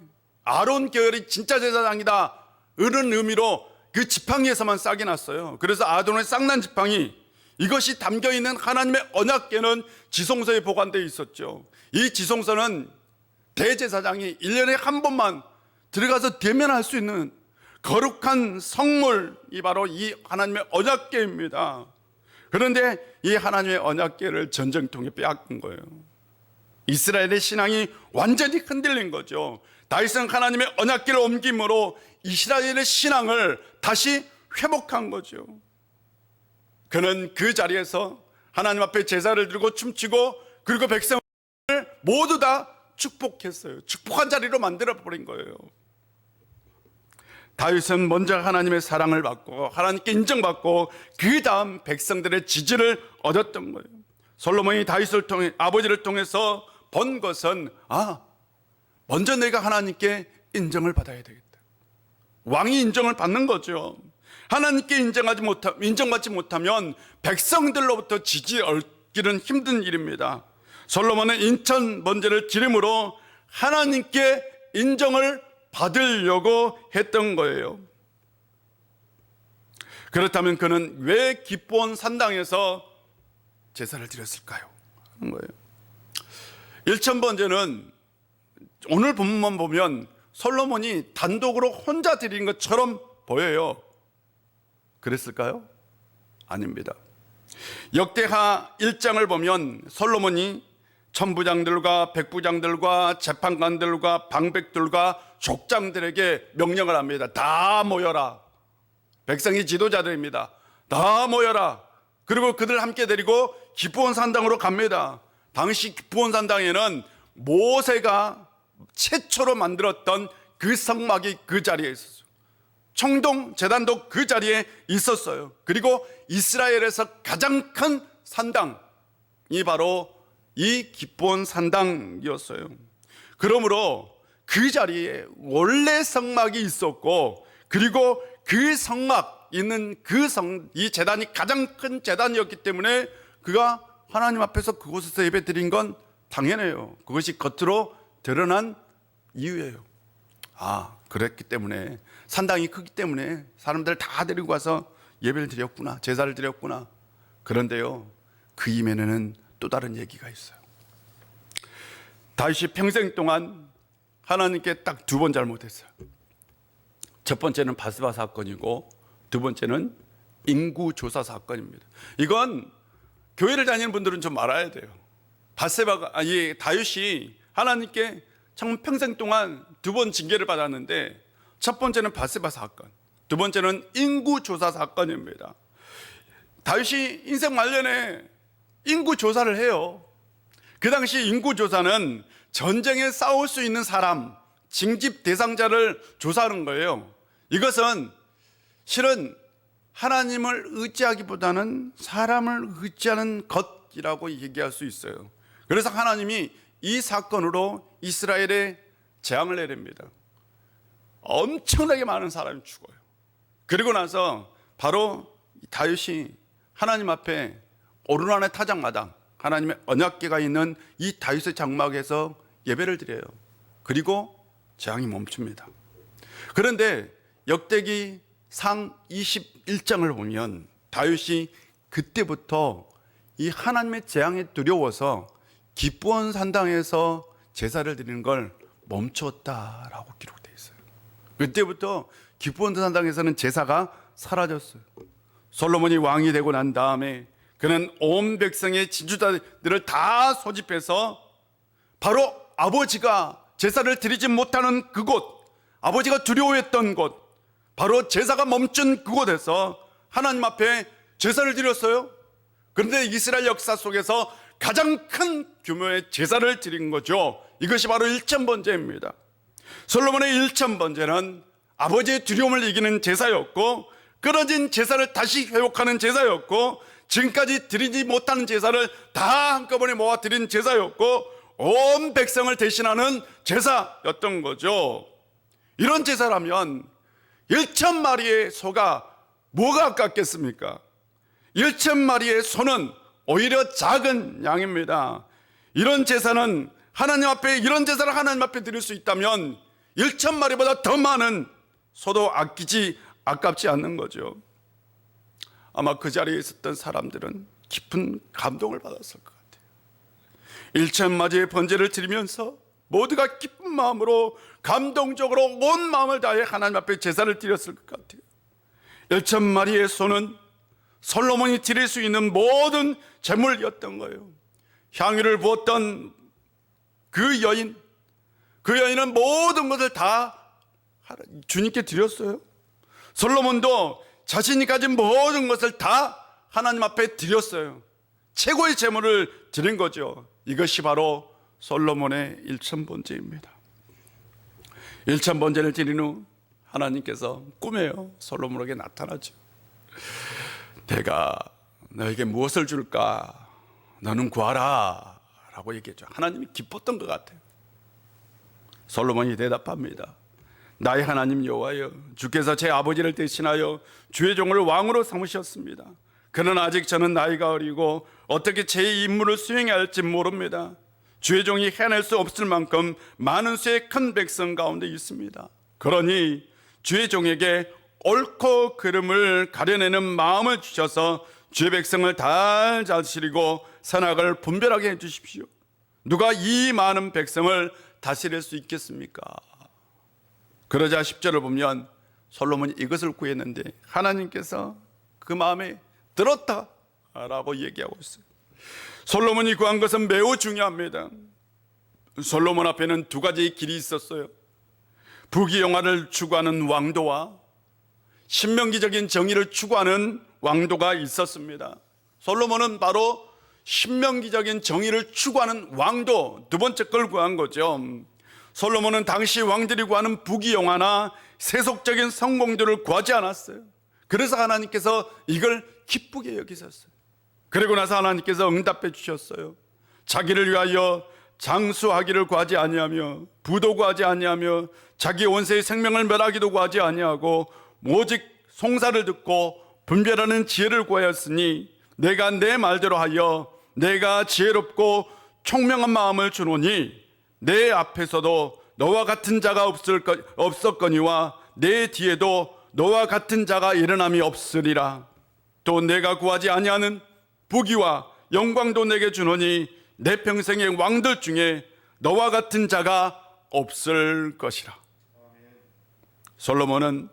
Speaker 1: 아론 계열이 진짜 제사장이다 이런 의미로 그 지팡이에서만 싹이 났어요. 그래서 아론의 쌍난 지팡이, 이것이 담겨있는 하나님의 언약궤는 지성소에 보관되어 있었죠. 이 지성소는 대제사장이 1년에 한 번만 들어가서 대면할 수 있는 거룩한 성물이 바로 이 하나님의 언약궤입니다. 그런데 이 하나님의 언약궤를 전쟁통에 빼앗긴 거예요. 이스라엘의 신앙이 완전히 흔들린 거죠. 다윗은 하나님의 언약궤를 옮김으로 이스라엘의 신앙을 다시 회복한 거죠. 그는 그 자리에서 하나님 앞에 제사를 드리고 춤추고, 그리고 백성을 모두 다 축복했어요. 축복한 자리로 만들어버린 거예요. 다윗은 먼저 하나님의 사랑을 받고 하나님께 인정받고 그 다음 백성들의 지지를 얻었던 거예요. 솔로몬이 다윗을 통해, 아버지를 통해서 본 것은, 먼저 내가 하나님께 인정을 받아야 되겠다. 왕이 인정을 받는 거죠. 하나님께 인정받지 못하면 백성들로부터 지지 얻기는 힘든 일입니다. 솔로몬은 인천 번제를 드림으로 하나님께 인정을 받으려고 했던 거예요. 그렇다면 그는 왜 기브온 산당에서 제사를 드렸을까요? 하는 거예요. 일천 번제는 오늘 본문만 보면 솔로몬이 단독으로 혼자 드린 것처럼 보여요. 그랬을까요? 아닙니다. 역대하 1장을 보면 솔로몬이 천부장들과 백부장들과 재판관들과 방백들과 족장들에게 명령을 합니다. 다 모여라. 백성이 지도자들입니다. 다 모여라. 그리고 그들 함께 데리고 기브온 산당으로 갑니다. 당시 기브온 산당에는 모세가 최초로 만들었던 그 성막이 그 자리에 있었어요. 청동 제단도 그 자리에 있었어요. 그리고 이스라엘에서 가장 큰 산당이 바로 이 기브온 산당이었어요. 그러므로 그 자리에 원래 성막이 있었고, 그리고 그 성막 있는 이 제단이 가장 큰 제단이었기 때문에 그가 하나님 앞에서 그곳에서 예배 드린 건 당연해요. 그것이 겉으로 드러난 이유예요. 그랬기 때문에, 산당이 크기 때문에 사람들 다 데리고 와서 예배를 드렸구나, 제사를 드렸구나. 그런데요, 그 이면에는 또 다른 얘기가 있어요. 다윗이 평생 동안 하나님께 딱 2번 잘못했어요. 첫 번째는 바세바 사건이고, 두 번째는 인구조사 사건입니다. 이건 교회를 다니는 분들은 좀 알아야 돼요. 다윗이 하나님께 참 평생 동안 2번 징계를 받았는데, 첫 번째는 바세바 사건, 두 번째는 인구조사 사건입니다. 다윗이 인생 말년에 인구조사를 해요. 그 당시 인구조사는 전쟁에 싸울 수 있는 사람, 징집 대상자를 조사하는 거예요. 이것은 실은 하나님을 의지하기보다는 사람을 의지하는 것이라고 얘기할 수 있어요. 그래서 하나님이 이 사건으로 이스라엘에 재앙을 내립니다. 엄청나게 많은 사람이 죽어요. 그리고 나서 바로 다윗이 하나님 앞에 오르난의 타작마당, 하나님의 언약궤가 있는 이 다윗의 장막에서 예배를 드려요. 그리고 재앙이 멈춥니다. 그런데 역대기 상 21장을 보면 다윗이 그때부터 이 하나님의 재앙에 두려워서 기브온 산당에서 제사를 드리는 걸 멈췄다라고 기록되어 있어요. 그때부터 기브온 산당에서는 제사가 사라졌어요. 솔로몬이 왕이 되고 난 다음에 그는 온 백성의 지주자들을 다 소집해서 바로 아버지가 제사를 드리지 못하는 그곳, 아버지가 두려워했던 곳, 바로 제사가 멈춘 그곳에서 하나님 앞에 제사를 드렸어요. 그런데 이스라엘 역사 속에서 가장 큰 규모의 제사를 드린 거죠. 이것이 바로 일천번제입니다. 솔로몬의 일천번제는 아버지의 두려움을 이기는 제사였고, 끊어진 제사를 다시 회복하는 제사였고, 지금까지 드리지 못하는 제사를 다 한꺼번에 모아 드린 제사였고, 온 백성을 대신하는 제사였던 거죠. 이런 제사라면 1,000마리의 소가 뭐가 아깝겠습니까? 1,000마리의 소는 오히려 작은 양입니다. 이런 제사는 하나님 앞에, 이런 제사를 하나님 앞에 드릴 수 있다면 1,000마리보다 더 많은 소도 아깝지 않는 거죠. 아마 그 자리에 있었던 사람들은 깊은 감동을 받았을 것 같아요. 1,000마리의 번제를 드리면서 모두가 기쁜 마음으로 감동적으로 온 마음을 다해 하나님 앞에 제사를 드렸을 것 같아요. 1,000마리의 소는 솔로몬이 드릴 수 있는 모든 제물이었던 거예요. 향유를 부었던 그 여인은 모든 것을 다 주님께 드렸어요. 솔로몬도 자신이 가진 모든 것을 다 하나님 앞에 드렸어요. 최고의 제물을 드린 거죠. 이것이 바로 솔로몬의 일천번제입니다. 일천번제를 드린 후 하나님께서 꿈에요 솔로몬에게 나타나죠. 내가 너에게 무엇을 줄까? 너는 구하라 라고 얘기했죠. 하나님이 기뻤던 것 같아요. 솔로몬이 대답합니다. 나의 하나님 여호와여, 주께서 제 아버지를 대신하여 주의 종을 왕으로 삼으셨습니다. 그러나 아직 저는 나이가 어리고 어떻게 제 임무를 수행해야 할지 모릅니다. 주의 종이 해낼 수 없을 만큼 많은 수의 큰 백성 가운데 있습니다. 그러니 주의 종에게 옳고 그름을 가려내는 마음을 주셔서 주의 백성을 잘 다스리고 선악을 분별하게 해주십시오. 누가 이 많은 백성을 다스릴 수 있겠습니까? 그러자 10절을 보면 솔로몬이 이것을 구했는데 하나님께서 그 마음에 들었다라고 얘기하고 있어요. 솔로몬이 구한 것은 매우 중요합니다. 솔로몬 앞에는 두 가지 길이 있었어요. 부귀영화를 추구하는 왕도와 신명기적인 정의를 추구하는 왕도가 있었습니다. 솔로몬은 바로 신명기적인 정의를 추구하는 왕도, 두 번째 걸 구한 거죠. 솔로몬은 당시 왕들이 구하는 부귀영화나 세속적인 성공들을 구하지 않았어요. 그래서 하나님께서 이걸 기쁘게 여기셨어요. 그리고 나서 하나님께서 응답해 주셨어요. 자기를 위하여 장수하기를 구하지 아니하며 부도 구하지 아니하며 자기 원세의 생명을 멸하기도 구하지 아니하고 오직 송사를 듣고 분별하는 지혜를 구하였으니 내가 내 말대로 하여 내가 지혜롭고 총명한 마음을 주노니 내 앞에서도 너와 같은 자가 없었거니와 내 뒤에도 너와 같은 자가 일어남이 없으리라. 또 내가 구하지 아니하는 부귀와 영광도 내게 주노니 내 평생의 왕들 중에 너와 같은 자가 없을 것이라. 솔로몬은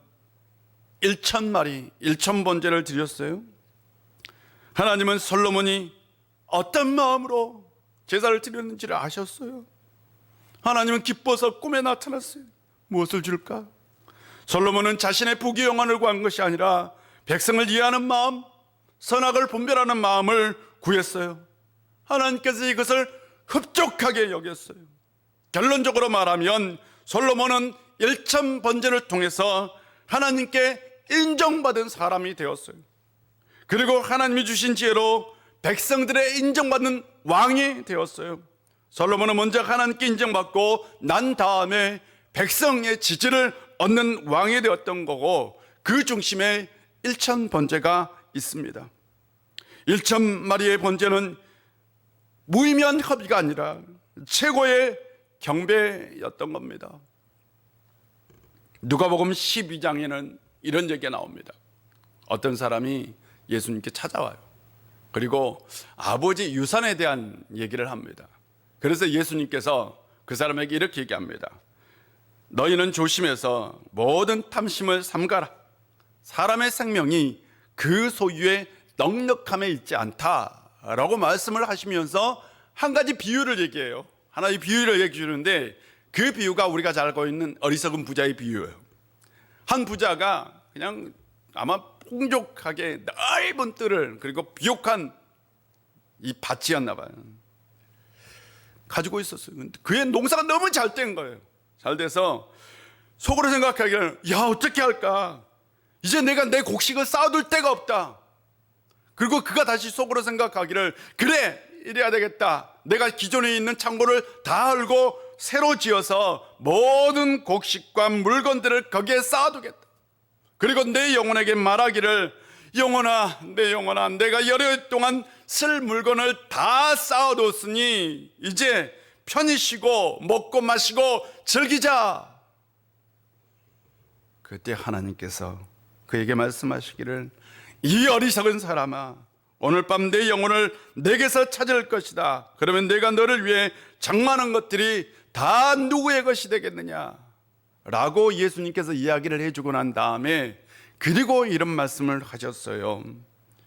Speaker 1: 1,000마리 1,000번제를 드렸어요. 하나님은 솔로몬이 어떤 마음으로 제사를 드렸는지를 아셨어요. 하나님은 기뻐서 꿈에 나타났어요. 무엇을 줄까? 솔로몬은 자신의 부귀영화를 구한 것이 아니라 백성을 이해하는 마음, 선악을 분별하는 마음을 구했어요. 하나님께서 이것을 흡족하게 여겼어요. 결론적으로 말하면 솔로몬은 1,000번제를 통해서 하나님께 인정받은 사람이 되었어요. 그리고 하나님이 주신 지혜로 백성들의 인정받는 왕이 되었어요. 솔로몬은 먼저 하나님께 인정받고 난 다음에 백성의 지지를 얻는 왕이 되었던 거고 그 중심에 1,000번제가 있습니다. 1,000마리의 번제는 무의미한 협의가 아니라 최고의 경배였던 겁니다. 누가복음 12장에는 이런 얘기가 나옵니다. 어떤 사람이 예수님께 찾아와요. 그리고 아버지 유산에 대한 얘기를 합니다. 그래서 예수님께서 그 사람에게 이렇게 얘기합니다. 너희는 조심해서 모든 탐심을 삼가라. 사람의 생명이 그 소유의 넉넉함에 있지 않다라고 말씀을 하시면서 한 가지 비유를 얘기해요. 하나의 비유를 얘기해 주는데 그 비유가 우리가 잘 알고 있는 어리석은 부자의 비유예요. 한 부자가 그냥 아마 풍족하게 넓은 뜰을 그리고 비옥한 이 밭이었나 봐요. 가지고 있었어요. 근데 그의 농사가 너무 잘 된 거예요. 잘 돼서 속으로 생각하기를 야 어떻게 할까? 이제 내가 내 곡식을 쌓아둘 데가 없다. 그리고 그가 다시 속으로 생각하기를 그래 이래야 되겠다. 내가 기존에 있는 창고를 다 헐고 새로 지어서 모든 곡식과 물건들을 거기에 쌓아두겠다. 그리고 내 영혼에게 말하기를 영혼아 내 영혼아 내가 여러 해 동안 쓸 물건을 다 쌓아뒀으니 이제 편히 쉬고 먹고 마시고 즐기자. 그때 하나님께서 그에게 말씀하시기를 이 어리석은 사람아 오늘 밤 내 영혼을 내게서 찾을 것이다. 그러면 내가 너를 위해 장만한 것들이 다 누구의 것이 되겠느냐 라고 예수님께서 이야기를 해주고 난 다음에 그리고 이런 말씀을 하셨어요.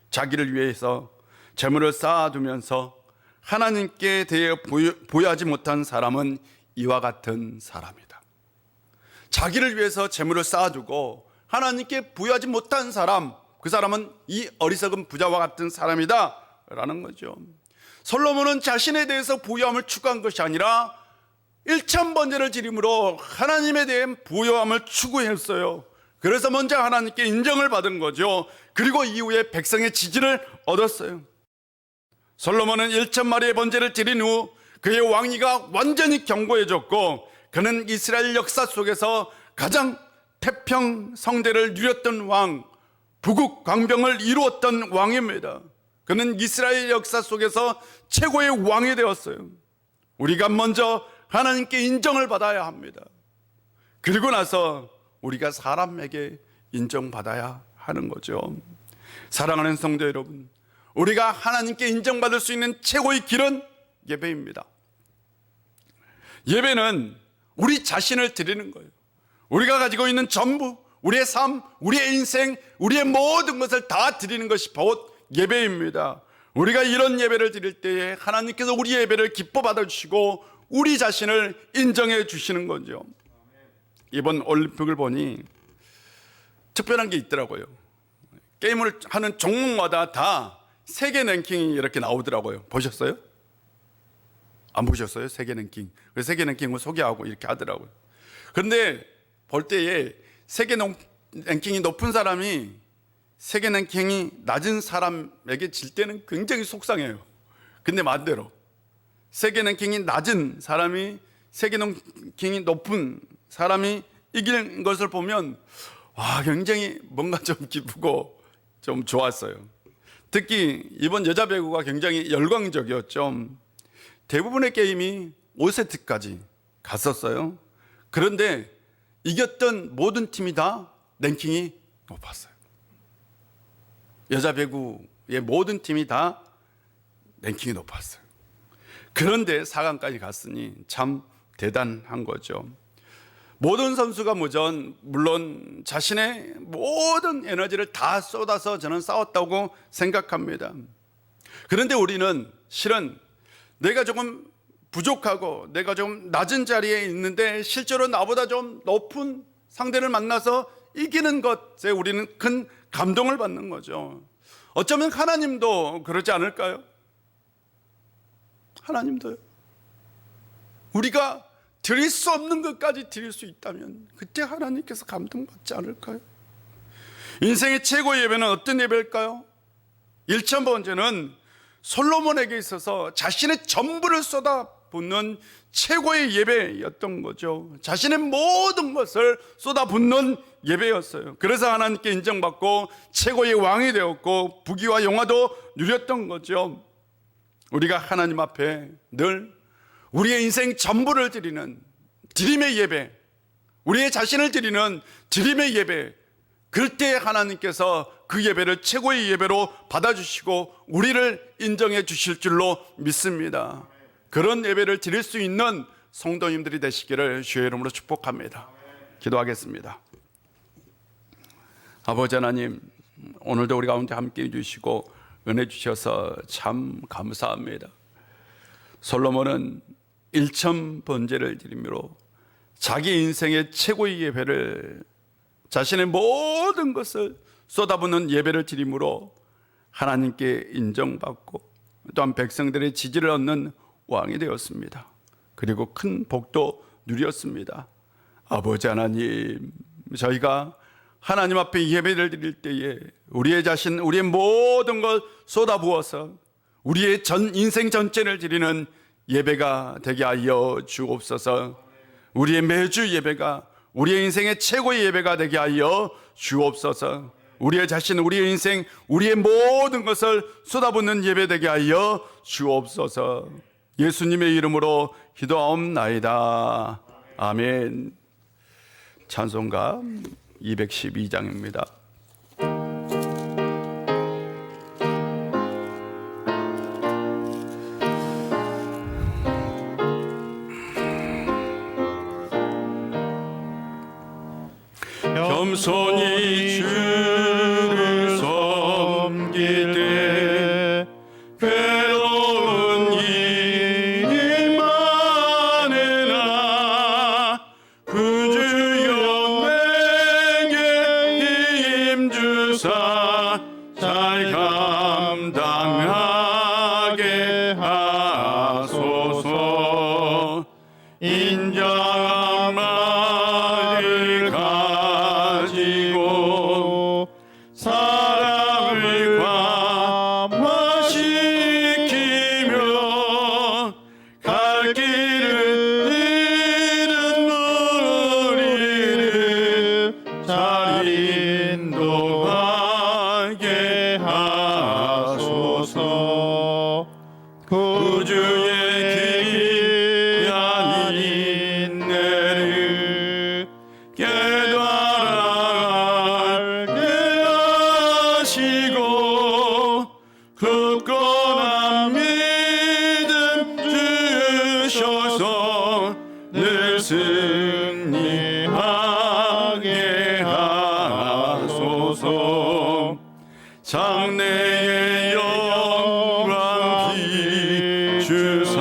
Speaker 1: 자기를 위해서 재물을 쌓아두면서 하나님께 대해 보유하지 못한 사람은 이와 같은 사람이다. 자기를 위해서 재물을 쌓아두고 하나님께 부여하지 못한 사람, 그 사람은 이 어리석은 부자와 같은 사람이다 라는 거죠. 솔로몬은 자신에 대해서 부유함을 추구한 것이 아니라 1000번제를 드림으로 하나님에 대한 부유함을 추구했어요. 그래서 먼저 하나님께 인정을 받은 거죠. 그리고 이후에 백성의 지지를 얻었어요. 솔로몬은 1000마리의 번제를 드린 후 그의 왕위가 완전히 견고해졌고, 그는 이스라엘 역사 속에서 가장 태평 성대를 누렸던 왕, 부국 강병을 이루었던 왕입니다. 그는 이스라엘 역사 속에서 최고의 왕이 되었어요. 우리가 먼저 하나님께 인정을 받아야 합니다. 그리고 나서 우리가 사람에게 인정받아야 하는 거죠. 사랑하는 성도 여러분, 우리가 하나님께 인정받을 수 있는 최고의 길은 예배입니다. 예배는 우리 자신을 드리는 거예요. 우리가 가지고 있는 전부, 우리의 삶, 우리의 인생, 우리의 모든 것을 다 드리는 것이 바로 예배입니다. 우리가 이런 예배를 드릴 때에 하나님께서 우리 예배를 기뻐 받아주시고 우리 자신을 인정해 주시는 거죠. 이번 올림픽을 보니 특별한 게 있더라고요. 게임을 하는 종목마다 다 세계 랭킹이 이렇게 나오더라고요. 보셨어요? 안 보셨어요? 세계 랭킹. 그래서 세계 랭킹을 소개하고 이렇게 하더라고요. 그런데 볼 때에 세계 랭킹이 높은 사람이 세계 랭킹이 낮은 사람에게 질 때는 굉장히 속상해요. 근데 반대로 세계 랭킹이 낮은 사람이 세계 랭킹이 높은 사람이 이기는 것을 보면 와, 굉장히 뭔가 좀 기쁘고 좀 좋았어요. 특히 이번 여자 배구가 굉장히 열광적이었죠. 대부분의 게임이 5세트까지 갔었어요. 그런데 이겼던 모든 팀이 다 랭킹이 높았어요. 여자 배구의 모든 팀이 다 랭킹이 높았어요. 그런데 4강까지 갔으니 참 대단한 거죠. 모든 선수가 물론 자신의 모든 에너지를 다 쏟아서 저는 싸웠다고 생각합니다. 그런데 우리는 실은 내가 조금 부족하고 내가 좀 낮은 자리에 있는데 실제로 나보다 좀 높은 상대를 만나서 이기는 것에 우리는 큰 감동을 받는 거죠. 어쩌면 하나님도 그러지 않을까요? 하나님도요. 우리가 드릴 수 없는 것까지 드릴 수 있다면 그때 하나님께서 감동받지 않을까요? 인생의 최고의 예배는 어떤 예배일까요? 1000번제는 솔로몬에게 있어서 자신의 전부를 쏟아붓는 최고의 예배였던 거죠. 자신의 모든 것을 쏟아붓는 예배였어요. 그래서 하나님께 인정받고 최고의 왕이 되었고 부귀와 영화도 누렸던 거죠. 우리가 하나님 앞에 늘 우리의 인생 전부를 드리는 드림의 예배, 우리의 자신을 드리는 드림의 예배, 그때 하나님께서 그 예배를 최고의 예배로 받아주시고 우리를 인정해 주실 줄로 믿습니다. 그런 예배를 드릴 수 있는 성도님들이 되시기를 주의 이름으로 축복합니다. 기도하겠습니다. 아버지 하나님, 오늘도 우리 가운데 함께 해주시고 은혜 주셔서 참 감사합니다. 솔로몬은 1000번제를 드림으로 자기 인생의 최고의 예배를, 자신의 모든 것을 쏟아붓는 예배를 드림으로 하나님께 인정받고 또한 백성들의 지지를 얻는 왕이 되었습니다. 그리고 큰 복도 누렸습니다. 아버지 하나님, 저희가 하나님 앞에 예배를 드릴 때에 우리의 자신, 우리의 모든 걸 쏟아부어서 우리의 전 인생 전체를 드리는 예배가 되게 하여 주옵소서. 우리의 매주 예배가 우리의 인생의 최고의 예배가 되게 하여 주옵소서. 우리의 자신, 우리의 인생, 우리의 모든 것을 쏟아붓는 예배 되게 하여 주옵소서. 예수님의 이름으로 기도하옵나이다. 아멘. 찬송가 212장입니다.
Speaker 2: 겸손히 주를 섬기되 괴로운 이 주사 잘 감당하게 하소서. 인자한 말을 가지고 사람을 감화시키며 갈 길을 잃은 우리를 잘 인도하게 하소서. 구주의 귀한 인내를 깨달아가게 하시고 굳건한 믿음 주셔서 늘 승리하게 하소서. 장래의 영광 비추사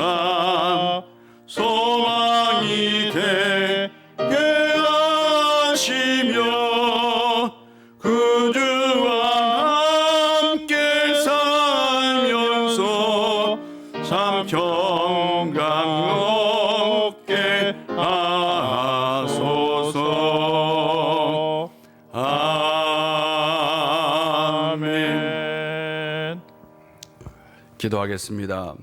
Speaker 2: 소망이 되게 하시며 구주와 함께 살면서 참 평강 얻게 하소서. 아멘.
Speaker 1: 기도하겠습니다.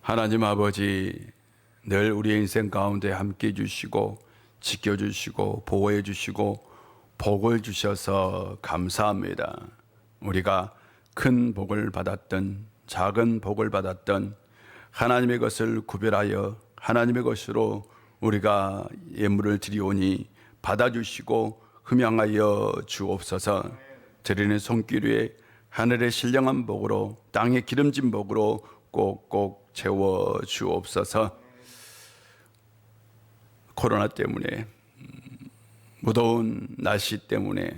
Speaker 1: 하나님 아버지, 늘 우리의 인생 가운데 함께 해주시고 지켜주시고 보호해주시고 복을 주셔서 감사합니다. 우리가 큰 복을 받았던 작은 복을 받았던 하나님의 것을 구별하여 하나님의 것으로 우리가 예물을 드리오니 받아주시고 흠양하여 주옵소서. 드리는 손길 위에 하늘의 신령한 복으로 땅의 기름진 복으로 꼭꼭 채워 주옵소서. 코로나 때문에 무더운 날씨 때문에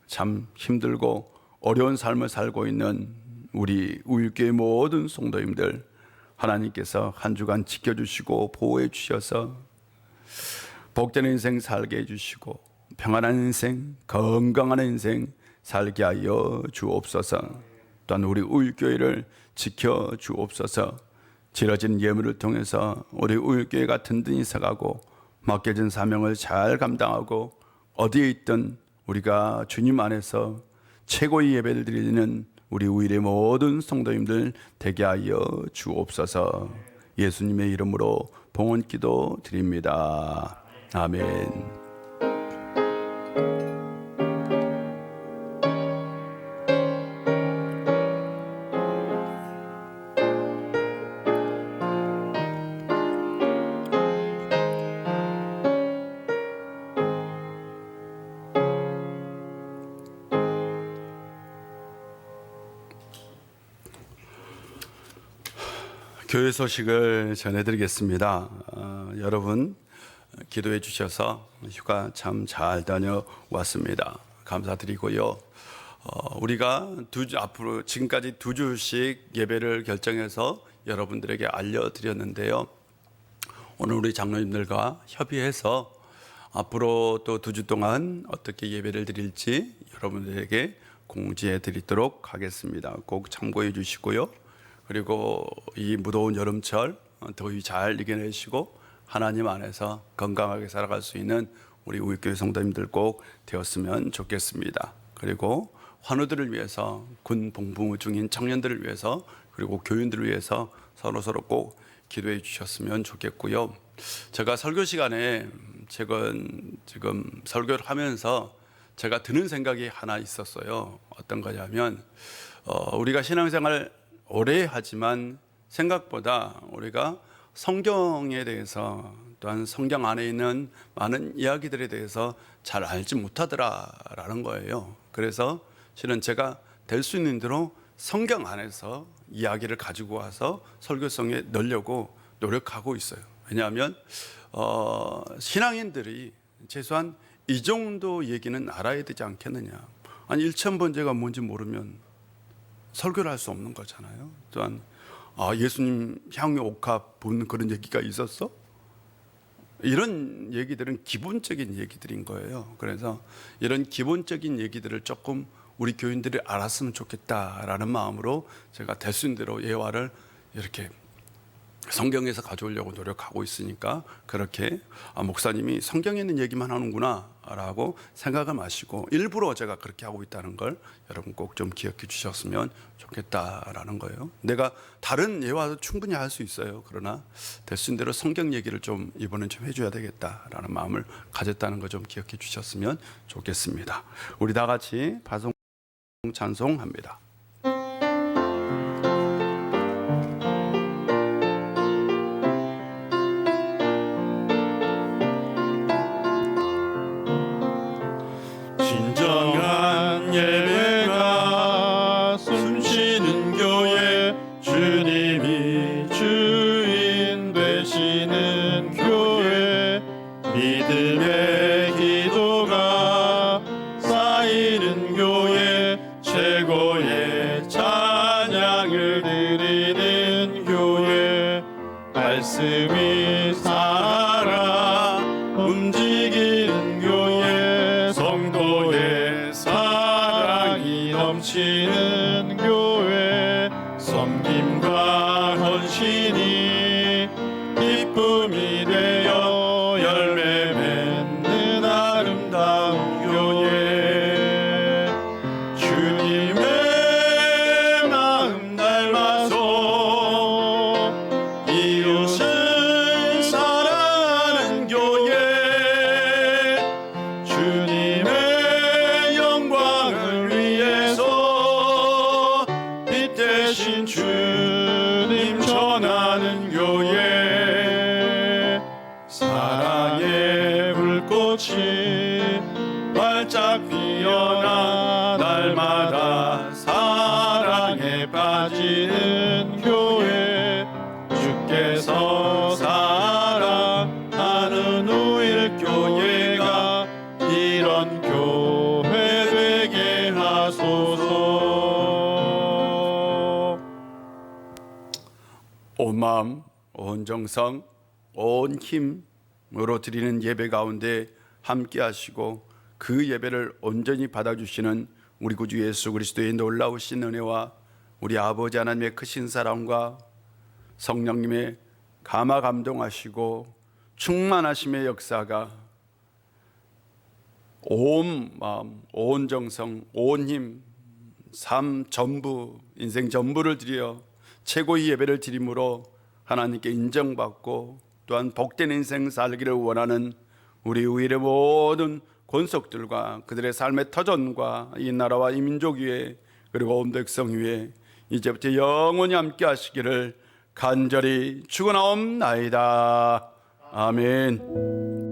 Speaker 1: 참 힘들고 어려운 삶을 살고 있는 우리 우일교회 모든 성도님들, 하나님께서 한 주간 지켜주시고 보호해 주셔서 복된 인생 살게 해주시고 평안한 인생, 건강한 인생 살게 하여 주옵소서. 또한 우리 우일교회를 지켜 주옵소서. 지어진 예물을 통해서 우리 우일교회가 든든히 서가고 맡겨진 사명을 잘 감당하고 어디에 있든 우리가 주님 안에서 최고의 예배를 드리는 우리 우일의 모든 성도님들 되게 하여 주옵소서. 예수님의 이름으로 봉헌 기도 드립니다. 아멘. 교회 소식을 전해드리겠습니다. 여러분 기도해 주셔서 휴가 참 잘 다녀왔습니다. 감사드리고요. 우리가 앞으로 지금까지 2주씩 예배를 결정해서 여러분들에게 알려드렸는데요. 오늘 우리 장로님들과 협의해서 앞으로 또 2주 동안 어떻게 예배를 드릴지 여러분들에게 공지해 드리도록 하겠습니다. 꼭 참고해 주시고요. 그리고 이 무더운 여름철 더위 잘 이겨내시고 하나님 안에서 건강하게 살아갈 수 있는 우리 우일교회 성도님들 꼭 되었으면 좋겠습니다. 그리고 환우들을 위해서, 군 복무 중인 청년들을 위해서, 그리고 교인들을 위해서 서로 꼭 기도해 주셨으면 좋겠고요. 제가 설교 시간에 지금 설교를 하면서 제가 드는 생각이 하나 있었어요. 어떤 거냐면 우리가 신앙생활 오래 하지만 생각보다 우리가 성경에 대해서 또한 성경 안에 있는 많은 이야기들에 대해서 잘 알지 못하더라라는 거예요. 그래서 실은 제가 될 수 있는 대로 성경 안에서 이야기를 가지고 와서 설교성에 넣으려고 노력하고 있어요. 왜냐하면 신앙인들이 최소한 이 정도 얘기는 알아야 되지 않겠느냐. 아니 1,000번째가 뭔지 모르면 설교를 할 수 없는 거잖아요. 또한 예수님 향유 옥합 본 그런 얘기가 있었어? 이런 얘기들은 기본적인 얘기들인 거예요. 그래서 이런 기본적인 얘기들을 조금 우리 교인들이 알았으면 좋겠다라는 마음으로 제가 될 수 있는 대로 예화를 이렇게 성경에서 가져오려고 노력하고 있으니까 그렇게 목사님이 성경에 있는 얘기만 하는구나 라고 생각을 마시고 일부러 제가 그렇게 하고 있다는 걸 여러분 꼭 좀 기억해 주셨으면 좋겠다라는 거예요. 내가 다른 예화도 충분히 할 수 있어요. 그러나 될 수 있는 대로 성경 얘기를 좀 이번엔 좀 해줘야 되겠다라는 마음을 가졌다는 거 좀 기억해 주셨으면 좋겠습니다. 우리 다 같이 바송 찬송합니다.
Speaker 2: 진정한 예배가 숨쉬는 교회, 주님이 주인 되시는 교회, 믿음의 기도가 쌓이는 교회, 최고의 찬양을 드리는 교회, 말씀이 살아 움직이는 교회, 성도의 사랑이 넘치는 교회, 섬김과 헌신이 기쁨이 되어 열매 맺는 아름다운 교회, 주님의 마음 닮아서 이웃을 사랑하는 교회, 주님의 영광을 위해서 빛 대신 주님 전하는 교회, 사랑의 불꽃이 활짝 피어나 날마다 사랑에 빠지는 교회, 주께서 사랑하는 우일교회가 이런 교회 되게 하소서.
Speaker 1: 온 마음, 온 정성, 온 힘으로 드리는 예배 가운데 함께 하시고 그 예배를 온전히 받아주시는 우리 구주 예수 그리스도의 놀라우신 은혜와 우리 아버지 하나님의 크신 사랑과 성령님의 감화 감동하시고 충만하심의 역사가 온 마음, 온 정성, 온 힘, 삶 전부, 인생 전부를 드려 최고의 예배를 드림으로 하나님께 인정받고 또한 복된 인생 살기를 원하는 우리 의일의 모든 권속들과 그들의 삶의 터전과 이 나라와 이 민족 위에 그리고 온 백성 위에 이제부터 영원히 함께 하시기를 간절히 축원하옵나이다. 아멘.